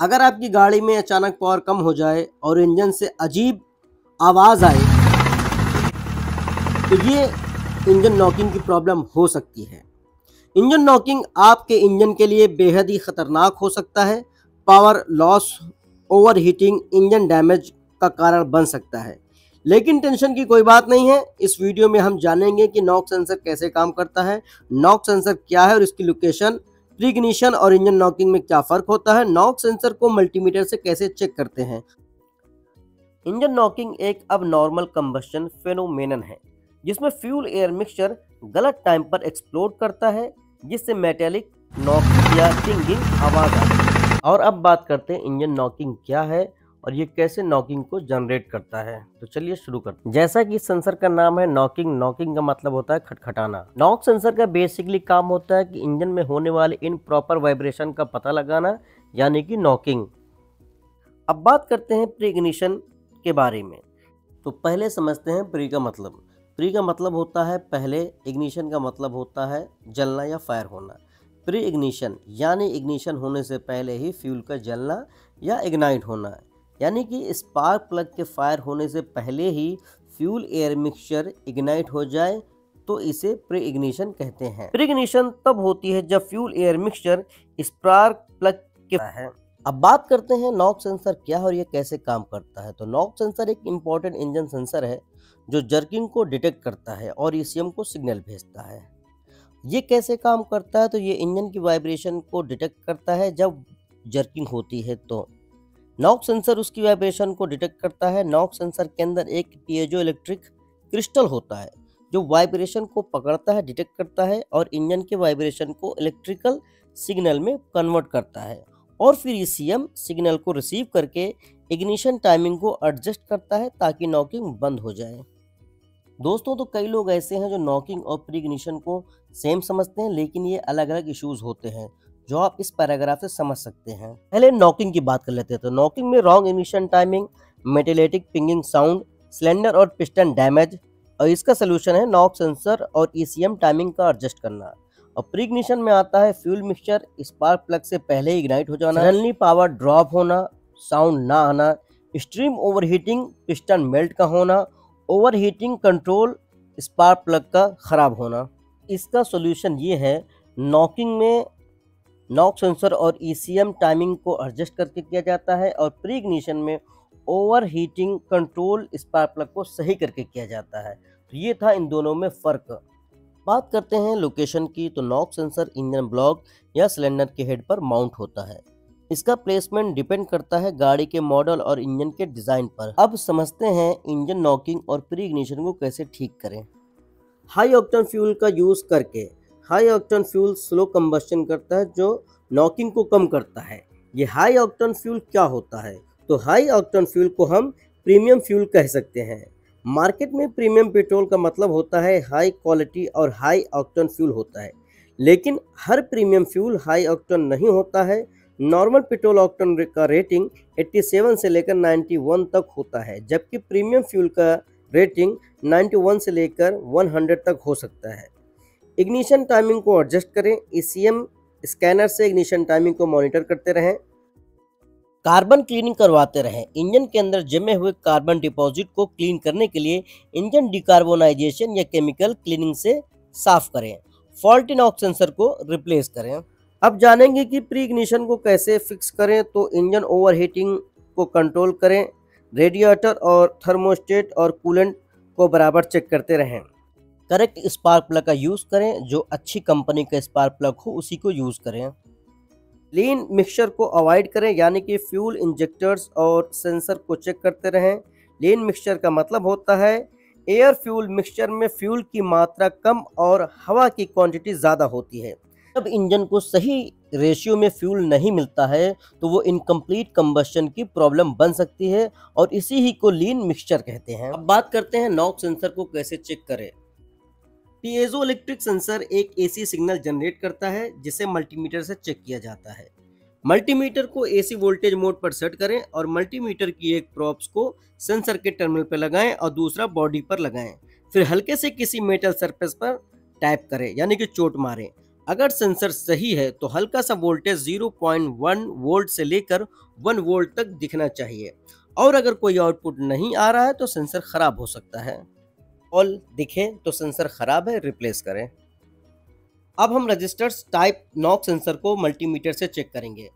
अगर आपकी गाड़ी में अचानक पावर कम हो जाए और इंजन से अजीब आवाज़ आए तो ये इंजन नॉकिंग की प्रॉब्लम हो सकती है। इंजन नॉकिंग आपके इंजन के लिए बेहद ही खतरनाक हो सकता है। Power loss, over heating, engine damage का कारण बन सकता है। लेकिन टेंशन की कोई बात नहीं है। इस वीडियो में हम जानेंगे कि नॉक सेंसर कैसे काम करता है, नॉक सेंसर क्या है और इसकी लोकेशन, प्री इग्निशन और इंजन नॉकिंग में क्या फ़र्क होता है, नॉक सेंसर को मल्टीमीटर से कैसे चेक करते हैं। इंजन नॉकिंग एक अब नॉर्मल कंबस्शन फेनोमेनन है जिसमें फ्यूल एयर मिक्सचर गलत टाइम पर एक्सप्लोड करता है जिससे मेटेलिक नॉक या टिंगिंग आवाज़ आती है। और अब बात करते हैं इंजन नॉकिंग क्या है और ये कैसे नॉकिंग को जनरेट करता है। तो चलिए शुरू करते हैं। जैसा कि सेंसर का नाम है नॉकिंग, नॉकिंग का मतलब होता है खटखटाना। नॉक सेंसर का बेसिकली काम होता है कि इंजन में होने वाले इनप्रॉपर वाइब्रेशन का पता लगाना, यानी कि नॉकिंग। अब बात करते हैं प्री इग्निशन के बारे में। तो पहले समझते हैं प्री का मतलब। प्री का मतलब होता है पहले, इग्निशन का मतलब होता है जलना या फायर होना। प्री इग्निशन यानी इग्निशन होने से पहले ही फ्यूल का जलना या इग्नाइट होना है, यानी कि स्पार्क प्लग के फायर होने से पहले ही फ्यूल एयर मिक्सचर इग्नाइट हो जाए तो इसे प्री इग्निशन कहते हैं। प्री इग्निशन तब होती है जब fuel air mixture spark plug के है। अब बात करते हैं नॉक सेंसर क्या है और ये कैसे काम करता है। तो नॉक सेंसर एक इम्पॉर्टेंट इंजन सेंसर है जो जर्किंग को डिटेक्ट करता है और ईसीएम को सिग्नल भेजता है। ये कैसे काम करता है, तो ये इंजन की वाइब्रेशन को डिटेक्ट करता है जब जर्किंग होती है तो नॉक सेंसर उसकी वाइब्रेशन को डिटेक्ट करता है। नॉक सेंसर के अंदर एक पीएजो इलेक्ट्रिक क्रिस्टल होता है जो वाइब्रेशन को पकड़ता है, डिटेक्ट करता है और इंजन के वाइब्रेशन को इलेक्ट्रिकल सिग्नल में कन्वर्ट करता है और फिर ईसीएम सिग्नल को रिसीव करके इग्निशन टाइमिंग को एडजस्ट करता है ताकि नॉकिंग बंद हो जाए। दोस्तों, तो कई लोग ऐसे हैं जो नॉकिंग और प्री इग्निशन को सेम समझते हैं, लेकिन ये अलग अलग इश्यूज होते हैं जो आप इस पैराग्राफ से समझ सकते हैं। पहले नॉकिंग की बात कर लेते हैं। तो नॉकिंग में wrong ignition timing, metallic pinging sound, cylinder और पिस्टन डैमेज, और इसका सोल्यूशन है नॉक सेंसर और ईसीएम टाइमिंग का एडजस्ट करना। और प्री इग्निशन में आता है फ्यूल मिक्सचर स्पार्क प्लग से पहले ही इग्नाइट हो जाना, सडनली पावर ड्रॉप होना, साउंड ना आना, स्ट्रीम ओवरहीटिंग, पिस्टन मेल्ट का होना, ओवरहीटिंग कंट्रोल स्पार्क प्लग का खराब होना। इसका सॉल्यूशन ये है, नॉकिंग में नॉक सेंसर और ईसीएम टाइमिंग को एडजस्ट करके किया जाता है और प्री इग्निशन में ओवरहीटिंग कंट्रोल स्पार्क प्लग को सही करके किया जाता है। तो ये था इन दोनों में फ़र्क। बात करते हैं लोकेशन की। तो नॉक सेंसर इंजन ब्लॉक या सिलेंडर के हेड पर माउंट होता है। इसका प्लेसमेंट डिपेंड करता है गाड़ी के मॉडल और इंजन के डिज़ाइन पर। अब समझते हैं इंजन नॉकिंग और प्री इग्निशन को कैसे ठीक करें। हाई ऑक्टेन फ्यूल का यूज़ करके, high octane fuel slow combustion करता है जो नॉकिंग को कम करता है। ये हाई ऑक्टेन फ्यूल क्या होता है, तो हाई ऑक्टेन फ्यूल को हम प्रीमियम फ्यूल कह सकते हैं। मार्केट में प्रीमियम पेट्रोल का मतलब होता है हाई क्वालिटी और हाई ऑक्टेन फ्यूल होता है, लेकिन हर प्रीमियम फ्यूल हाई ऑक्टेन नहीं होता है। नॉर्मल पेट्रोल ऑक्टेन का रेटिंग 87 से लेकर 91 तक होता है, जबकि प्रीमियम फ्यूल का रेटिंग 91 से लेकर 100 तक हो सकता है। इग्निशन टाइमिंग को एडजस्ट करें। ईसीएम स्कैनर से इग्निशन टाइमिंग को मॉनिटर करते रहें। कार्बन क्लीनिंग करवाते रहें। इंजन के अंदर जमे हुए कार्बन डिपॉजिट को क्लीन करने के लिए इंजन डिकार्बोनाइजेशन या केमिकल क्लीनिंग से साफ करें। फॉल्टी नॉक सेंसर को रिप्लेस करें। अब जानेंगे कि प्री इग्निशन को कैसे फिक्स करें। तो इंजन ओवरहीटिंग को कंट्रोल करें। रेडिएटर और थर्मोस्टेट और कूलेंट को बराबर चेक करते रहें। करेक्ट स्पार्क प्लग का यूज़ करें। जो अच्छी कंपनी का स्पार्क प्लग हो उसी को यूज़ करें। लीन मिक्सचर को अवॉइड करें, यानी कि फ्यूल इंजेक्टर्स और सेंसर को चेक करते रहें। लीन मिक्सचर का मतलब होता है एयर फ्यूल मिक्सचर में फ्यूल की मात्रा कम और हवा की क्वांटिटी ज़्यादा होती है। जब इंजन को सही रेशियो में फ्यूल नहीं मिलता है तो वो इनकम्प्लीट कंबस्शन की प्रॉब्लम बन सकती है और इसी ही को लीन मिक्सचर कहते हैं। अब बात करते हैं नॉक सेंसर को कैसे चेक करें। पीएजो इलेक्ट्रिक सेंसर एक एसी सिग्नल जनरेट करता है जिसे मल्टीमीटर से चेक किया जाता है। मल्टीमीटर को एसी वोल्टेज मोड पर सेट करें और मल्टीमीटर की एक प्रोब्स को सेंसर के टर्मिनल पर लगाएं और दूसरा बॉडी पर लगाएं। फिर हल्के से किसी मेटल सरफेस पर टैप करें, यानी कि चोट मारें। अगर सेंसर सही है तो हल्का सा वोल्टेज 0.1 वोल्ट से लेकर 1 वोल्ट तक दिखना चाहिए, और अगर कोई आउटपुट नहीं आ रहा है तो सेंसर खराब हो सकता है। ऑल दिखे तो सेंसर खराब है, रिप्लेस करें। अब हम रजिस्टर्स टाइप नॉक सेंसर को मल्टीमीटर से चेक करेंगे।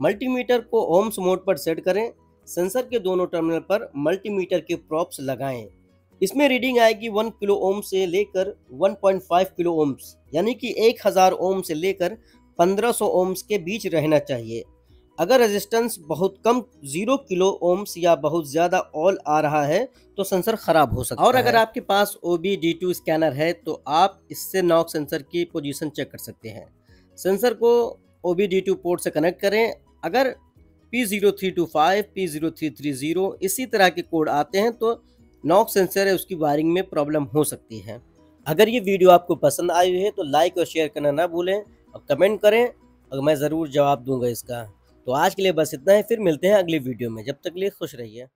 मल्टीमीटर को ओम्स मोड पर सेट करें। सेंसर के दोनों टर्मिनल पर मल्टीमीटर के प्रॉप्स लगाएं। इसमें रीडिंग आएगी 1 किलो ओम से लेकर 1.5 किलो ओम्स, यानी कि 1000 ओम से लेकर 1500 ओम्स के बीच रहना चाहिए। अगर रेजिस्टेंस बहुत कम 0 किलो ओम्स या बहुत ज़्यादा ऑल आ रहा है तो सेंसर ख़राब हो सकता है। और अगर आपके पास OBD2 स्कैनर है तो आप इससे नॉक सेंसर की पोजीशन चेक कर सकते हैं। सेंसर को OBD2 पोर्ट से कनेक्ट करें। अगर P0325, P0330 इसी तरह के कोड आते हैं तो नॉक सेंसर है, उसकी वायरिंग में प्रॉब्लम हो सकती है। अगर ये वीडियो आपको पसंद आई है तो लाइक और शेयर करना ना भूलें और कमेंट करें, और मैं ज़रूर जवाब दूंगा इसका। तो आज के लिए बस इतना ही, फिर मिलते हैं अगली वीडियो में। जब तक के लिए खुश रहिए।